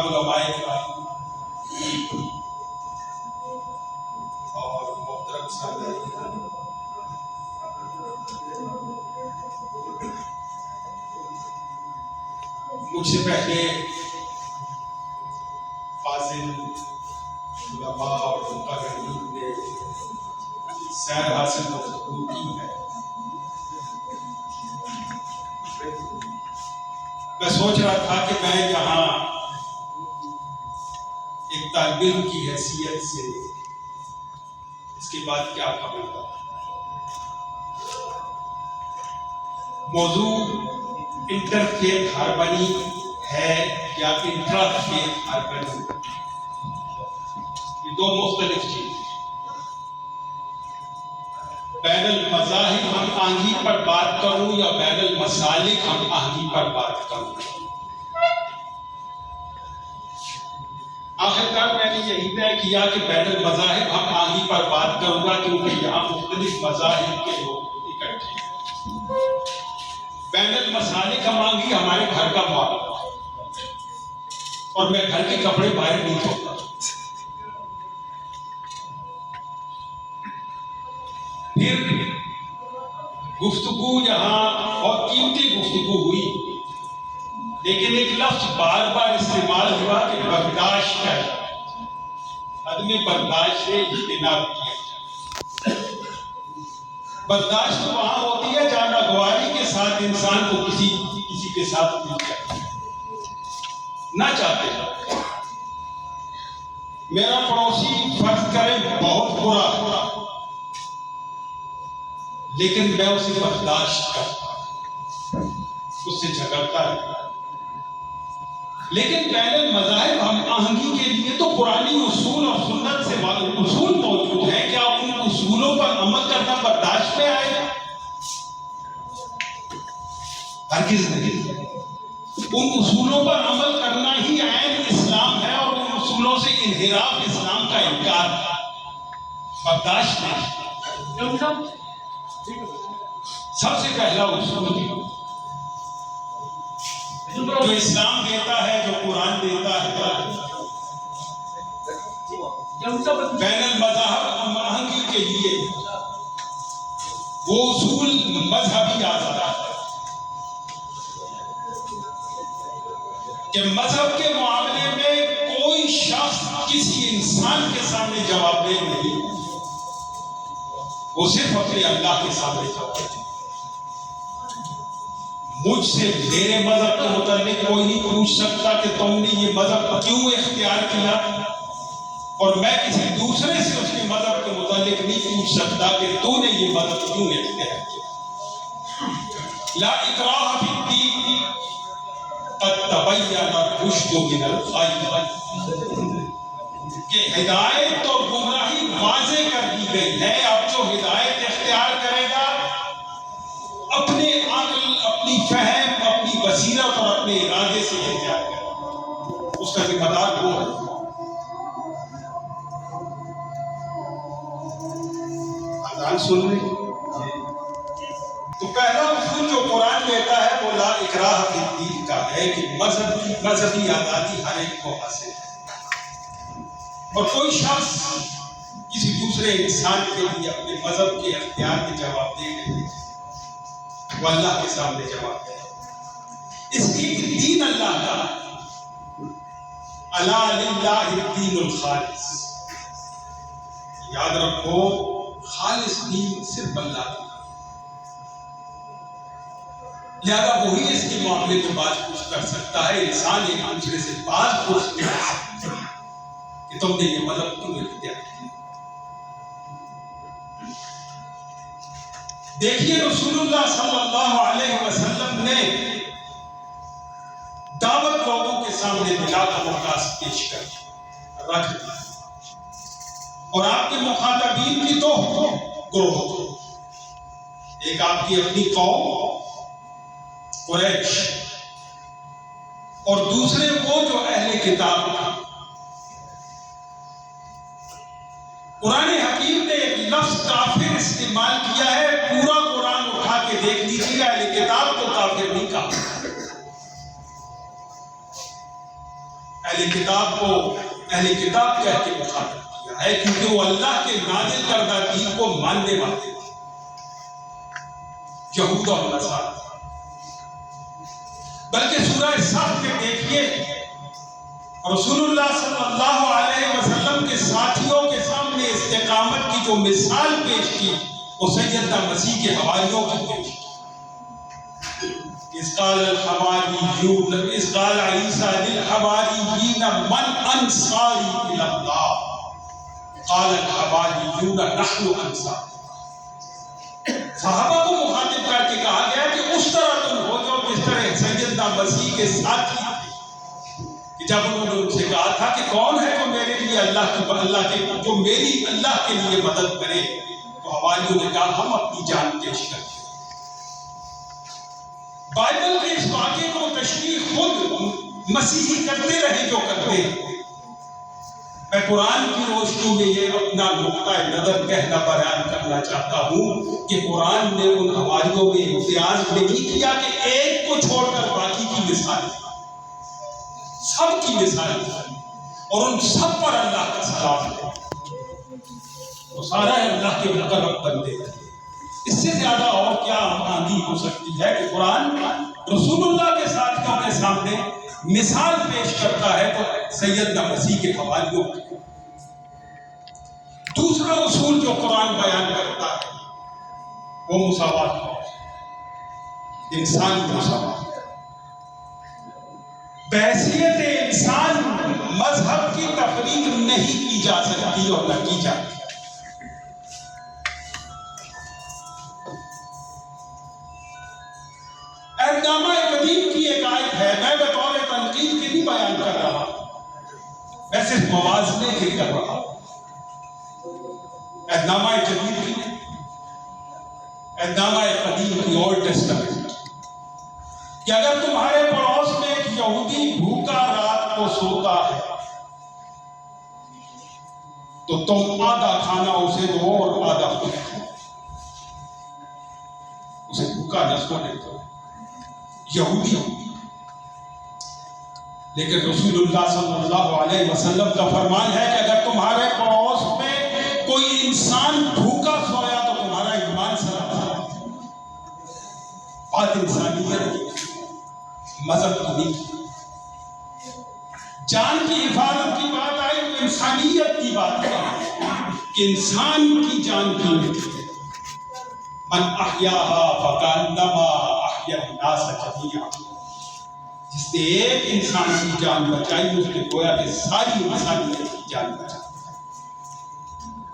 جناب علماء کرام اور محترم سامعین، مجھ سے پہلے فاضل علماء اور مقررین نے سیر حاصل گفتگو کی ہے۔ میں سوچ رہا تھا کہ میں یہاں ایک طالب علم کی حیثیت سے اس کے بعد کیا کہوں۔ موضوع انٹر فیتھ ہارمنی ہے یا انٹرا فیتھ ہارمنی، یہ دو مختلف چیزیں۔ بین المذاہب ہم آہنگی پر بات کروں یا بین المسالک ہم آہنگی پر بات کروں، آخرکار میں نے یہی طے کیا کہ بین المذاہب ہم آہنگی پر بات کروں گا، کیونکہ یہاں مختلف مذاہب کے لوگ اکٹھے ہیں۔ بین المسالک ہم آہنگی ہمارے گھر کا معاملہ ہے اور میں گھر کے کپڑے باہر نہیں دھوتا۔ پھر گفتگو یہاں بہت قیمتی گفتگو ہوئی، لیکن ایک لفظ بار بار استعمال ہوا کہ برداشت ہے، عدم برداشت سے اجتناب کیا جائے۔ برداشت وہاں ہوتی ہے جہاں ناگواری کے ساتھ انسان کو کسی کے ساتھ مل جائے، نہ چاہتے میرا پڑوسی فرض کرے بہت برا، لیکن میں اسے برداشت کرتا ہوں، اس سے جھگڑتا ہے۔ لیکن بین المذاہب ہم آہنگی کے لیے تو پرانی اصول اور سنت سے اصول موجود ہیں، کیا ان اصولوں پر عمل کرنا برداشت میں آئے گا؟ ہرگز نہیں۔ ان اصولوں پر عمل کرنا ہی عین اسلام ہے، اور ان اصولوں سے انحراف اسلام کا انکار ہے، برداشت نہیں۔ سب سے پہلا اصول جو اسلام دیتا ہے، جو قرآن دیتا ہے، بین المذاہب ہم آہنگی کے لیے وہ اصول مذہبی آزادی ہے کہ مذہب کے معاملے میں کوئی شخص کسی انسان کے سامنے جواب دہ نہیں، وہ صرف اپنے اللہ کے سامنے جواب دے۔ مجھ سے میرے مذہب کے متعلق کوئی نہیں پوچھ سکتا کہ تم نے یہ مذہب کیوں اختیار کیا، اور میں کسی دوسرے سے اس کے مذہب کے متعلق نہیں پوچھ سکتا کہ تو نے یہ مذہب کیوں اختیار کیا۔ لا اکراہ فی الدین قد تبین الرشد من الغی، کہ ہدایت اور گمراہی واضح کر دی گئی ہے۔ اب جو ہدایت اختیار کرے گا اپنے عقل، اپنی فہم، اپنی بصیرت اور اپنے ارادے سے اختیار کرے گا، اس کا ذمہ دار وہ ہے۔ اذان سن رہے تو پہلا اصول جو قرآن دیتا ہے وہ لا اکراہ فی الدین کا ہے کہ مذہبی آزادی ہر ایک کو حاصل ہے، اور کوئی شخص کسی دوسرے انسان کے لیے اپنے مذہب کے اختیار کے جواب دے نہیں، وہ اللہ کے سامنے جواب دے۔ اس لیے کہ دین اللہ کا ہے، الا للہ الدین الخالص، یاد رکھو خالص دین صرف اللہ کا، لہذا وہی اس کے معاملے میں بات پوچھ کر سکتا ہے۔ انسان ایک دوسرے سے بات پوچھ نہیں سکتا کہ تم نے یہ مذہب کیوں اختیار کیا۔ دیکھیے رسول اللہ صلی اللہ علیہ وسلم نے دعوت لوگوں کے سامنے بلا کا مقاصد پیش کر رکھ دیا، اور آپ کے مخاطبین کی تو گروہ، ایک آپ کی اپنی قوم قریش، اور دوسرے وہ جو اہل کتاب تھا۔ قرآن حکیم نے ایک لفظ کافر استعمال کیا ہے، پورا قرآن اٹھا کے دیکھ لیجیے، اہل کتاب کو کافر نہیں کہا، اہل کتاب کو اہل کتاب کہہ کے مخاطب کیا ہے، کیونکہ وہ اللہ کے نازل کردہ دین کو ماننے والے یہود اور نصارہ۔ بلکہ سورہ صف میں دیکھیے رسول اللہ صلی اللہ علیہ وسلم کے ساتھیوں کے سامنے استقامت کی جو مثال پیش کی وہ سیدنا مسیح کے حواریوں کی پیش کی۔ اذ قال الحواریون اذ قال عیسیٰ للحواریین من انصاری الی اللہ قال الحواریون نحن انصار۔ صحابہ کو مخاطب کر کے کہا گیا کہ اس طرح تم ہو جو جس طرح سیدنا مسیح کے ساتھی تھے، کہ جب انہوں نے ان سے کہا تھا کہ کون ہے جو میرے لیے اللہ کے جو میری اللہ کے لیے مدد کرے، تو حواریوں نے کہا ہم اپنی جان پیش کرتے ہیں۔ بائبل کے اس واقعے کو تشریح خود مسیحی کرتے رہے جو کرتے ہیں۔ میں قرآن کی روشنی میں یہ اپنا نقطہ نظر کہنا بیان کرنا چاہتا ہوں کہ قرآن نے ان حواریوں میں امتیاز نہیں کیا کہ ایک کو چھوڑ کر باقی کی مثال دی، سب کی مثال دی، اور ان سب پر اللہ کا سلام ہے۔ وہ سارا اللہ کے مقرب بندے ہیں۔ اس سے زیادہ اور کیا آمدنی ہو سکتی ہے کہ قرآن رسول اللہ کے ساتھیوں کے سامنے مثال پیش کرتا ہے تو سیدنا مسیح کے حواریوں کی۔ دوسرا اصول جو قرآن بیان کرتا ہے وہ مساوات ہے، انسانی مساوات۔ بحیثیت انسان مذہب کی تفریق نہیں کی جا سکتی اور نہ کی جاتی۔ عہدنامہ قدیم کی ایک آیت ہے، میں بطور تنقید کے نہیں بیان کر رہا، میں صرف موازنے کے کر رہا ہوں۔ عہدنامہ جدید کی نہیں، عہدنامہ قدیم کی، اولڈ ٹیسٹمنٹ، کہ اگر تمہارے پڑوس میں ایک یہودی بھوکا رات کو سوتا ہے تو تم آدھا کھانا اسے دو اور آدھا خود کھاؤ، اسے بھوکا نہ سونے دو، یہودی ہو۔ لیکن رسول اللہ صلی اللہ علیہ وسلم کا فرمان ہے کہ اگر تمہارے پڑوس میں کوئی انسان بھوکا سویا تو تمہارا ایمان سلامت ہے۔ بات انسانیت کی، مذہب کی نہیں۔ جان کی حفاظت کی بات آئی تو انسانیت کی بات آئی کہ انسان کی جان کی من احیاہا فکانما احیا الناس جمیعا، جس نے ایک انسان کی جان بچائی اس نے گویا کہ ساری انسانیت کی جان بچائی۔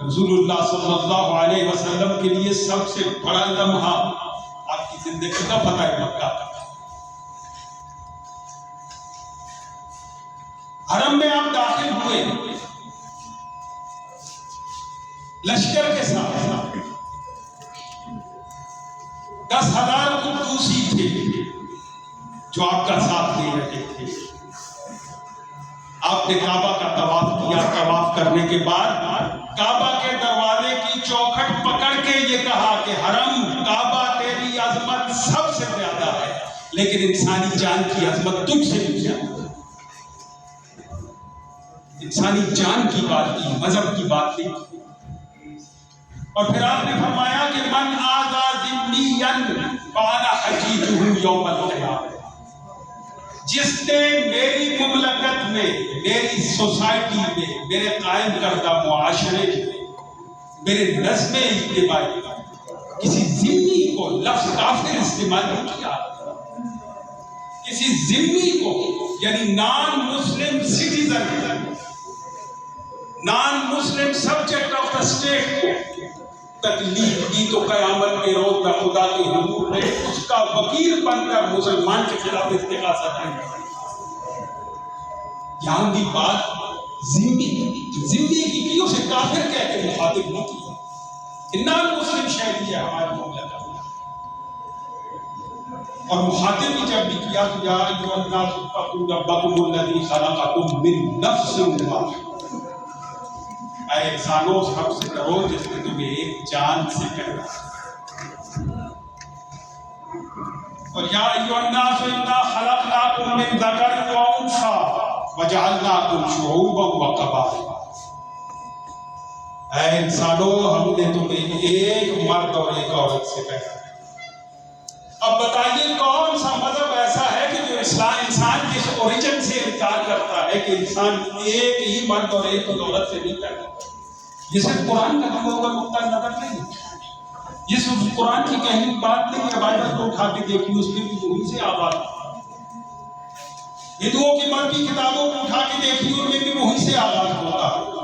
رسول اللہ صلی اللہ علیہ وسلم کے لیے سب سے بڑا لمحہ آپ کی زندگی کا فتح مکہ کا، حرم میں آپ داخل ہوئے لشکر کے ساتھ، 10,000 قدوسی تھے جو آپ کا ساتھ دے رہے تھے۔ آپ نے کعبہ کا طواف کیا، طواف کرنے کے بعد کعبہ کے دروازے کی چوکھٹ پکڑ کے یہ کہا کہ حرم کعبہ تیری عظمت سب سے زیادہ ہے، لیکن انسانی جان کی عظمت تجھ سے بھی زیادہ ہے۔ انسانی جان کی بات کی، مذہب کی بات نہیں کی۔ اور پھر آپ نے فرمایا کہ من آذا ذمیا فانا حجیجہ یوم القیامہ، جس نے میری مملکت میں، میری سوسائٹی میں، میرے قائم کردہ معاشرے میں، میرے نظم اجتماعی کسی ذمی کو، لفظ کافر استعمال نہیں کیا، کسی ذمی کو یعنی non Muslim citizen, non Muslim subject of the state کو تکلیف دی تو قیامت کے روز میں خدا کے حضور میں اس کا وکیل بن کر مسلمان کے خلاف استغاثہ کریں گے۔ یہاں بھی بات ذمی کی اسے کافر کہہ کے مخاطب نہیں کیا، نان مسلم شہری ہے ہمارے مملکت میں، اور مخاطب بھی جب بھی کیا تو یا ایھا الناس اتقوا ربکم الذی خلقکم من نفس واحدہ، اے انسانوں سب سے ڈرو جس نے تمہیں ایک جان سے پیدا کیا۔ اور یا ایھا الناس انا خلقناکم من ذکر و انثی وجعلناکم شعوبا وقبائل، اے انسانوں ہم نے تمہیں ایک مرد اور ایک عورت سے پیدا کیا۔ اب بتائیے کون سا مذہب ایسا ہے کہ جو انسان کے اوریجن سے انکار کرتا ہے کہ انسان ایک ہی مرد اور ایک عورت سے نہیں پیدا ہوتا؟ یہ صرف قرآن کا دیا ہوا نقطہ نظر نہیں ہے، یہ صرف قرآن کی کہنی بات نہیں ہے۔ بائبل کو اٹھا کے دیکھیے، اس میں بھی وہی سے آباد ہے۔ ہندوؤں کی مذہبی کتابوں کو اٹھا کے دیکھیے، ان میں بھی وہی سے آغاز ہوتا ہے۔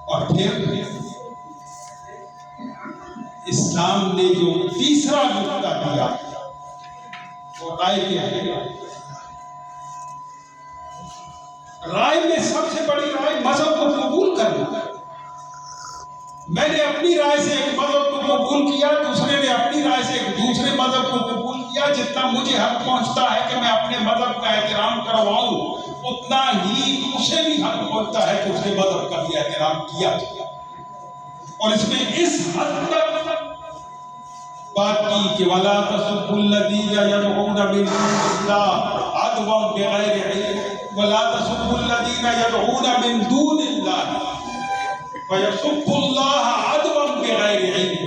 اور پھر اسلام نے جو تیسرا نقطہ دیا وہ رائے کیا ہے؟ رائے میں سب سے بڑی رائے مذہب کو قبول کرنا ہے۔ میں نے اپنی رائے سے ایک مذہب کو قبول کیا، دوسرے نے اپنی رائے سے ایک دوسرے مذہب کو قبول کیا۔ جتنا مجھے حق پہنچتا ہے کہ میں اپنے مذہب کا احترام کرواؤں، اتنا ہی اسے بھی حق پہنچتا ہے کہ اس کے مذہب کا بھی احترام کیا جائے۔ اور اس میں اس حد تک بات کی کہ وَلَا تَسُبُّوا الَّذِينَ يَدْعُونَ مِن دُونِ اللَّهِ عَدْوًا بِغَيْرِ عِلْمٍ وَلَا تَسُبُّوا الَّذِينَ يَدْعُونَ مِن دُونِ اللَّهِ فَيَسُبُّوا اللَّهَ عَدْوًا بِغَيْرِ عِلْمٍ،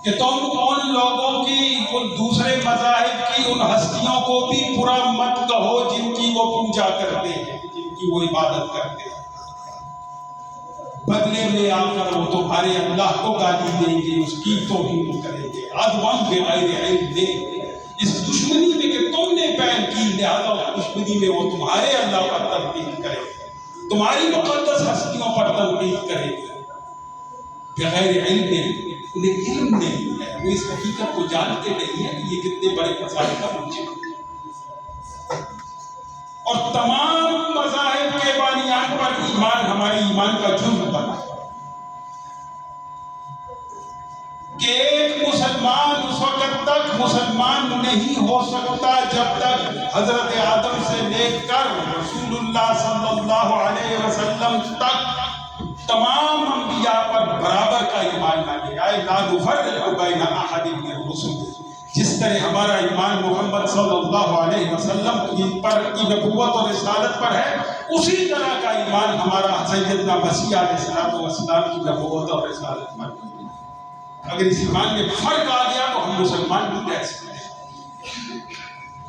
کہ تم ان لوگوں کی، ان دوسرے مذاہب کی ان ہستیوں کو بھی برا مت کہو جن کی وہ پوجا کرتے ہیں، جن کی وہ عبادت کرتے ہیں۔ بدلے میں آ کر وہ تمہارے اللہ کو گالی دیں گے، اس کی توہین کریں گے، عدوًا بغیر علم، اس دشمنی میں کہ تم نے پہن کی، لہذا اس دشمنی میں وہ تمہارے اللہ پر تنقید کریں گے، تمہاری مقدس ہستیوں پر تنقید کریں گے بغیر علم۔ انہیں علم نہیں ہے، وہ اس حقیقت کو جانتے نہیں ہیں کہ یہ کتنے بڑے مسائل کا منجم ہے۔ اور تمام مذاہب کے بانیان پر ایمان ہمارے ایمان کا جزو بنا کہ ایک مسلمان اس وقت تک مسلمان نہیں ہو سکتا جب تک حضرت آدم سے لے کر رسول اللہ صلی اللہ علیہ وسلم تک تمام انبیاء پر برابر کا ایمان نہ لے آئے۔ لا نفرق بین احد من الرسل، جس طرح ہمارا ایمان محمد صلی اللہ علیہ وسلم کی نبوت اور رسالت پر ہے، اسی طرح کا ایمان ہمارا سیدنا مسیح علیہ السلام کی نبوت اور رسالت پر ہے۔ اگر اس ایمان میں فرق آ گیا تو ہم مسلمان نہیں رہ سکتے،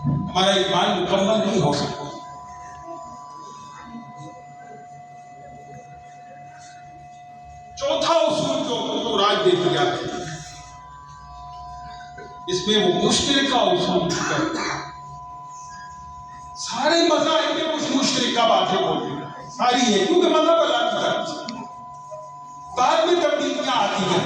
ہمارا ایمان مکمل نہیں ہو سکتا۔ چوتھا اصول جو راج دے دیا ہے، اس میں وہ مشترکہ اصول کرتے ہیں۔ سارے مذاہب میں کچھ مشترکہ باتیں ہوتی ہیں، ساری ہے، کیونکہ مذہب اللہ کی طرف سے بعد میں تبدیلیاں آتی ہیں،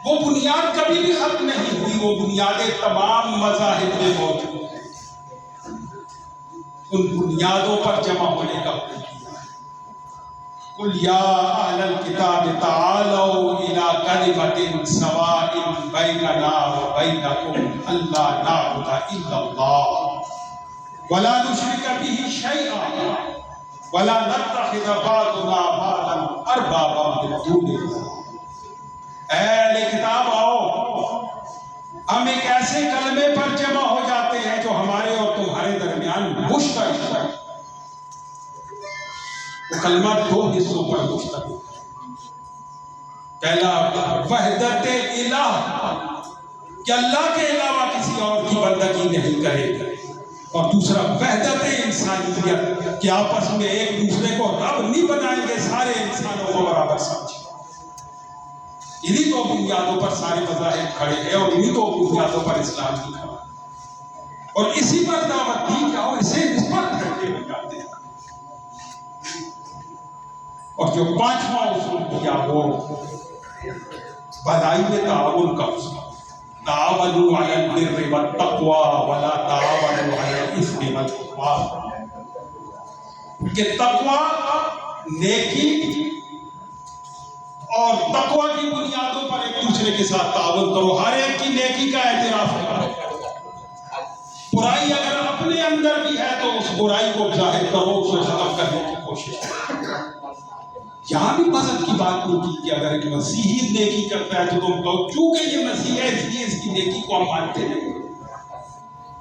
وہ بنیاد کبھی بھی ختم نہیں ہوئی، وہ بنیادیں تمام مذاہب میں موجود ہیں، ان بنیادوں پر جمع ہونے کا حکم دیا۔ قُلْ يَا أَهْلَ الْكِتَابِ تَعَالَوْا إِلَىٰ كَلِمَةٍ سَوَاءٍ بَيْنَنَا وَبَيْنَكُمْ أَلَّا نَعْبُدَ إِلَّا اللَّهَ وَلَا نُشْرِكَ بِهِ شَيْئًا وَلَا نَتَّخِذَ بَعْضُنَا بَعْضًا أَرْبَابًا مِن دُونِ اللَّهِ۔ اے اہل کتاب آؤ، ہم ایک ایسے کلمے پر جمع ہو جاتے ہیں جو ہمارے اور تمہارے درمیان مشترک ہے۔ وہ کلمہ دو حصوں پر مشتمل ہے۔ پہلا وحدت الہ، کہ اللہ کے علاوہ کسی اور کی بندگی نہیں کرے گا، اور دوسرا وحدت انسانیت، کہ آپس میں ایک دوسرے کو رب نہیں بنائیں گے، سارے انسانوں کو برابر سمجھیں۔ انہی دو بنیادوں پر سارے مذاہب کھڑے ہیں، اور انہی دو بنیادوں پر اسلام بھی کھڑا ہے، اور اسی پر دعوت دی جاؤ، اسے اس پر کھڑے ہو جاتے ہیں۔ اور جو پانچواں اصول دیا وہ بھلائی میں تعاون کا اصول، تعاونوا علی البر والتقوی ولا تعاونوا علی الاثم والعدوان، کہ تقوی، نیکی اور تقوی کی بنیادوں پر ایک دوسرے کے ساتھ تعاون کرو، ہر ایک کی نیکی کا اعتراف کرو، برائی اگر اپنے اندر بھی ہے تو اس برائی کو ظاہر کرو، اسے ختم کرنے کی کوشش کرو۔ یہاں بھی مذہب کی بات نہیں کی کہ اگر ایک مسیحی نیکی کرتا ہے تو تم کہو چونکہ یہ مسیح ہے اس لیے اس کی نیکی کو ہم مانتے نہیں۔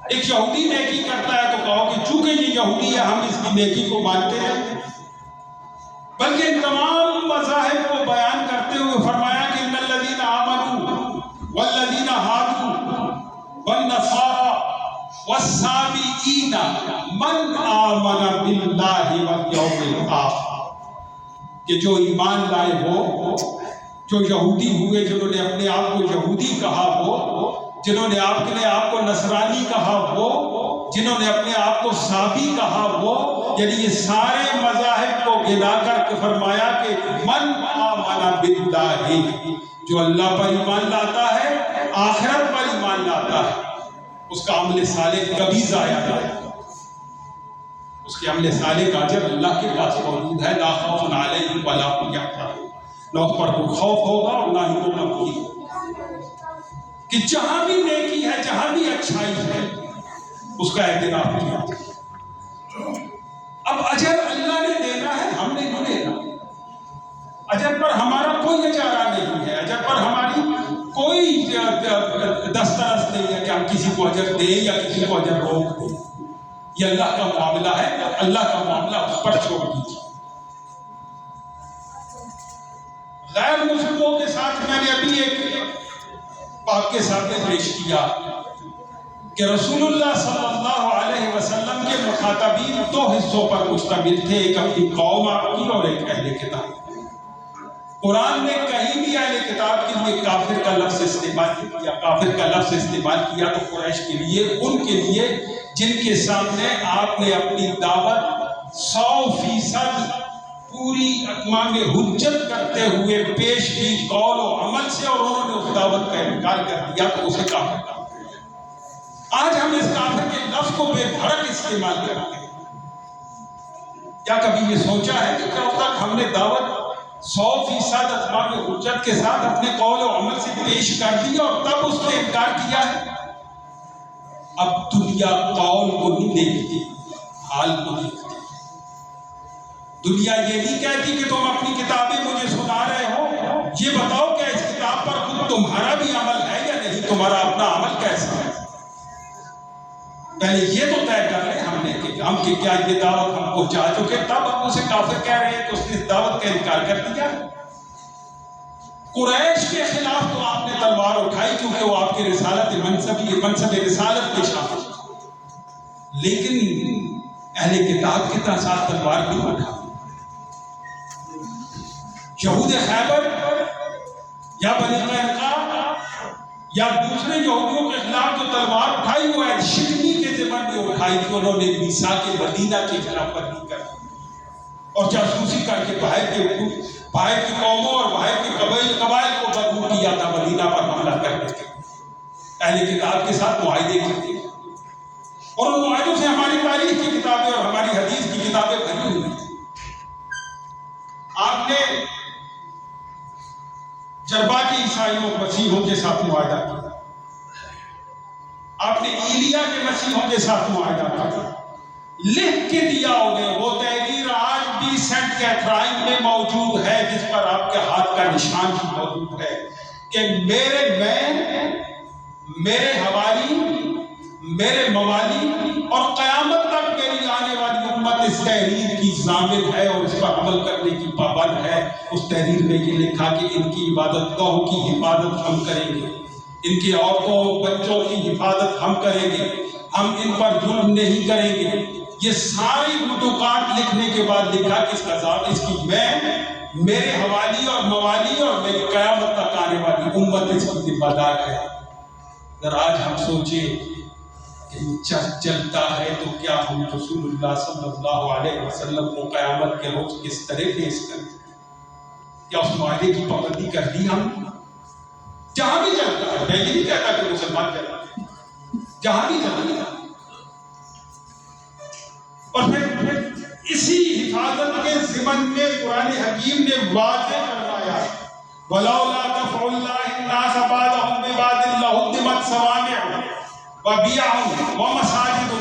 ایک یہودی نیکی کرتا ہے تو کہو کہ چونکہ یہ یہودی ہے ہم اس کی نیکی کو مانتے ہیں، بلکہ ان تمام مذاہب کو بیان کرتے ہوئے فرمایا کہ ان الذین آمنوا والذین ہادوا والنصارى والسابئین من آمن باللہ والیوم الآخر، کہ جو ایمان لائے ہو، جو یہودی ہوئے، جنہوں نے اپنے آپ کو یہودی کہا ہو، جنہوں نے اپنے آپ کو نصرانی کہا ہو، جنہوں نے اپنے آپ کو سابی کہا ہو، یعنی یہ سارے مذاہب کو گنا کر کے فرمایا کہ من آمن باللہ، جو اللہ پر ایمان لاتا ہے، آخرت پر ایمان لاتا ہے، اس کا عمل صالح کبھی ضائع نہ ہوگا، اس کے عمل صالح کا اجر اللہ کے پاس موجود ہے۔ لا خوف علیہم ولا هم یحزنون، نہ اس پر کوئی خوف ہوگا اور نہ ہی وہ غمگین ہوگا، کہ جہاں بھی نیکی ہے، جہاں بھی اچھائی ہے، اس کا اعتراف کیا۔ اب اجر اللہ نے دینا ہے، ہم نے نہیں دینا، اجر پر ہمارا کوئی اجارہ نہیں ہے، اجر پر ہماری کوئی دسترس نہیں ہے کہ ہم کسی کو اجر دیں یا کسی کو اجر روک دیں، یہ اللہ کا معاملہ ہے، اللہ کا معاملہ اس پر چھوڑ دیجیے۔ غیر مسلموں کے ساتھ میں نے ابھی ایک آپ کے سامنے پیش کیا کہ رسول اللہ صلی اللہ علیہ وسلم کے مخاطبین دو حصوں پر مشتمل تھے، ایک اپنی قوم آپ کی اور ایک اہل کتاب۔ قرآن نے کہیں بھی اہل کتاب کے لیے کافر کا لفظ استعمال کیا، کافر کا لفظ استعمال کیا تو قریش کے لیے، ان کے لیے جن کے سامنے آپ نے اپنی دعوت 100% پوری اتمام حجت کرتے ہوئے پیش کی قول و عمل سے، اور انہوں نے اس دعوت کا انکار کر دیا تو اسے کافر کہا۔ آج ہم اس کافر کے لفظ کو بے دھڑک استعمال کرتے ہیں۔ کیا کبھی یہ سوچا ہے کہ کب تک ہم نے دعوت 100% اتمام حجت کے ساتھ اپنے قول و عمل سے پیش کر دیا اور تب اس نے انکار کیا ہے؟ اب دنیا قول کو نہیں دیکھتی، حال کو دیکھتی۔ دنیا یہ نہیں کہتی کہ تم اپنی کتابیں مجھے سنا رہے ہو، یہ بتاؤ کہ اس کتاب پر خود تمہارا بھی عمل ہے یا نہیں، تمہارا اپنا عمل کیسا ہے؟ پہلے یہ تو طے کر لیں ہم نے کہ ہم کہ کیا یہ دعوت ہم پہنچا چکے، تب ہم اسے کافر کہہ رہے ہیں کہ اس نے اس دعوت کا انکار کر دیا۔ قریش کے خلاف تو آپ نے تلوار اٹھائی کیونکہ وہ آپ کے رسالت منصب رسالت کے شامل، لیکن اہل کتاب کے ساتھ تلوار کیوں اٹھا؟ یہود خیبر یا بنی قینقاع یا دوسرے یہودیوں کے خلاف جو تلوار اٹھائی وہ شکنی کے ذمن میں اٹھائی کہ انہوں نے میثاق مدینہ کی خلاف ورزی کر اور جاسوسی کر کے باہر کی قوموں اور باہر کے قبائل کو بدبو کیا تھا، مدینہ پر حملہ کرنے کے اہل کتاب کے ساتھ معاہدے کرتے ہیں، اور ان معاہدوں سے ہماری تاریخ کی کتابیں اور ہماری حدیث کی کتابیں بھری ہوئی ہیں۔ آپ نے جربا کے عیسائیوں مسیحوں کے ساتھ معاہدہ کیا، آپ نے ایلیا کے مسیحوں کے ساتھ معاہدہ کیا، لکھ کے دیا انہیں، وہ تحریر آج بھی سینٹ کیتھرائن میں موجود ہے جس پر آپ کے ہاتھ کا نشان بھی موجود ہے کہ میرے حوالی، میرے موالی اور قیامت تک میری آنے والی امت اس تحریر کی ضامن ہے اور اس پر عمل کرنے کی پابند ہے۔ اس تحریر میں یہ لکھا کہ ان کی عبادت گاہوں کی حفاظت ہم کریں گے، ان کے عورتوں بچوں کی حفاظت ہم کریں گے، ہم ان پر ظلم نہیں کریں گے۔ یہ ساری فتوحات لکھنے کے بعد لکھا کہ اس کی میں، میرے حوالی اور موالی اور میری قیامت تک آنے والی امت اس کی ذمہ دار ہے۔ اگر آج ہم سوچیں کہ چلتا ہے تو کیا ہم رسول اللہ صلی اللہ علیہ وسلم کو قیامت کے روز کس طرح فیس کریں؟ کیا اس معاہدے کی پابندی کر دی ہم؟ جہاں بھی چلتا ہے، میں یہ نہیں کہتا کہ مسلمان چلتے ہیں، جہاں بھی چلتا ہے۔ اور پھر اسی حفاظت کے ضمن میں قرآن حکیم نے واضح فرمایا وَلَوْلَا دَفْعُ اللَّهِ النَّاسَ بَعْضَهُم بِبَعْضٍ لَّهُدِّمَتْ صَوَامِعُ وَبِيَعٌ وَمَسَاجِدُ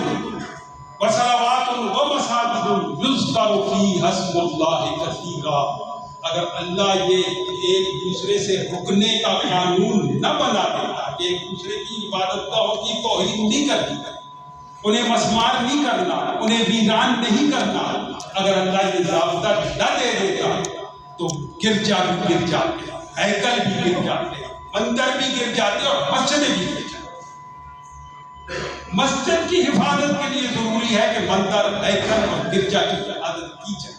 وَصَلَوَاتٌ وَمَسَاجِدُ يُذْكَرُ فِيهَا اسْمُ اللَّهِ كَثِيرًا۔ اگر اللہ یہ ایک دوسرے سے رکنے کا قانون نہ بنا دیتا کہ ایک دوسرے کی عبادت گاہوں کی توہین نہیں کرتی انہیں مسمار نہیں کرنا، انہیں ویران نہیں کرنا۔ اگر اللہ یہ ضابطہ نہ دے دیتا تو گرجا بھی گر جاتے، ہیکل بھی گر جاتے، مندر بھی گر جاتے اور مسجدیں بھی گر جاتے۔ مسجد کی حفاظت کے لیے ضروری ہے کہ مندر، ہیکل اور گرجا کی حفاظت کی جائے۔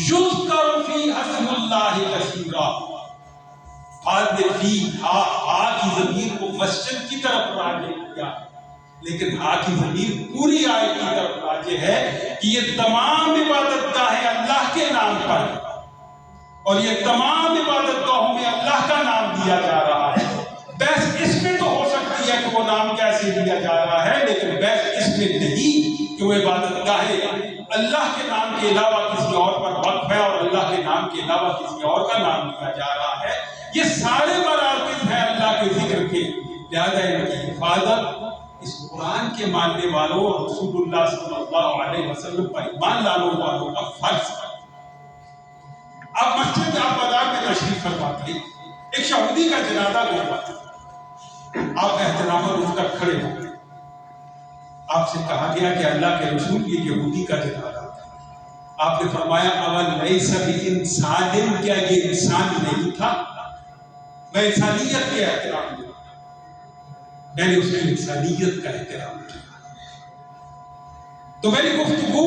یذکر فی اسم اللہ کثیرا، بعد میں فی ہا کی ضمیر کو مسجد کی طرف راجع کیا، لیکن ہا کی ضمیر پوری آیت کی طرف راجع ہے کہ یہ تمام عبادت گاہیں اللہ کے نام پر، اور یہ تمام عبادت گاہوں میں اللہ کا نام دیا جا رہا ہے۔ بحث اس میں تو ہو سکتی ہے کہ وہ نام کیسے دیا جا رہا ہے، لیکن بحث اس میں نہیں کہ وہ عبادت گاہیں اللہ کے نام کے علاوہ کسی اور پر وقف ہے اور اللہ کے نام کے علاوہ کسی اور کا نام لیا جا رہا ہے۔ یہ سارے مراکز ہیں اللہ کے ذکر کے، لہذا ان کی حفاظت اس قرآن کے ماننے والوں اور رسول اللہ صلی اللہ علیہ وسلم پر ایمان لانے والوں کا فرض ہے۔ اب مسجد بازار میں تشریف فرما کے ایک یہودی کا جنازہ گزرا، آپ احترام اٹھ کر کھڑے ہو گئے، آپ سے کہا گیا کہ اللہ کے رسول یہ یہودی کا جنازہ تھا۔ آپ نے فرمایا اول لیس بانسان، کیا یہ انسان نہیں تھا؟ میں انسانیت کے احترام دوں، میں نے اس کی انسانیت کا احترام کیا۔ تو میری گفتگو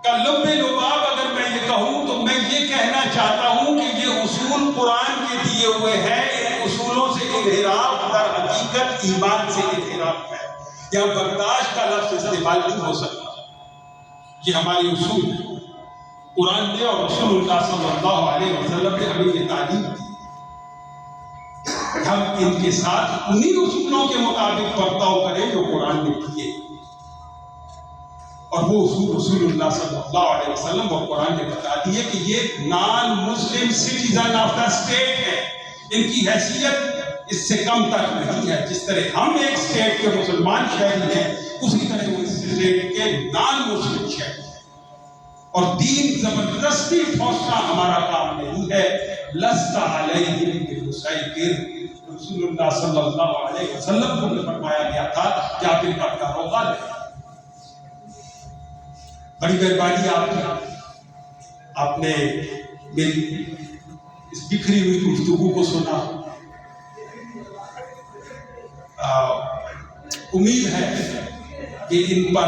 کا لب لباب اگر میں یہ کہوں تو میں یہ کہنا چاہتا ہوں کہ یہ اصول قرآن کے دیے ہوئے ہیں، ان اصولوں سے انحراف در حقیقت ایمان سے انحراف ہے۔ یہاں برداشت کا لفظ استعمال نہیں ہو سکتا، یہ ہمارے اصول ہیں۔ قرآن نے اور رسول اللہ صلی اللہ علیہ وسلم نے ہمیں یہ تعلیم دی، ہم ان کے ساتھ انہی اصولوں کے مطابق برتاؤ کریں جو قرآن نے دیے، اور وہ اصول رسول اللہ صلی اللہ علیہ وسلم اور قرآن نے بتا دیے کہ یہ naan Muslim citizen of the state ہے، ان کی حیثیت اس سے کم تک نہیں ہے۔ جس طرح ہم ایک اسٹیٹ کے مسلمان شہری ہیں، اسی طرح وہ اس اسٹیٹ کے نان مسلم شہری ہیں، اور دین زبردستی ٹھونسنا ہمارا کام نہیں ہے۔ لست علیہم بمسیطر، رسول اللہ صلی اللہ علیہ وسلم کو بھی فرمایا گیا تھا کہ آپ ان پر داروغہ لیں۔ بڑی مہربانی آپ کی، آپ نے میری اس بکھری ہوئی گفتگو کو سنا۔ امید ہے کہ ان پر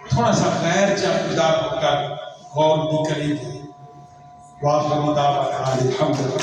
تھوڑا سا غیر جانبدار ہو کر غور بھی کریں گے۔ واخر دعوانا الحمدللہ۔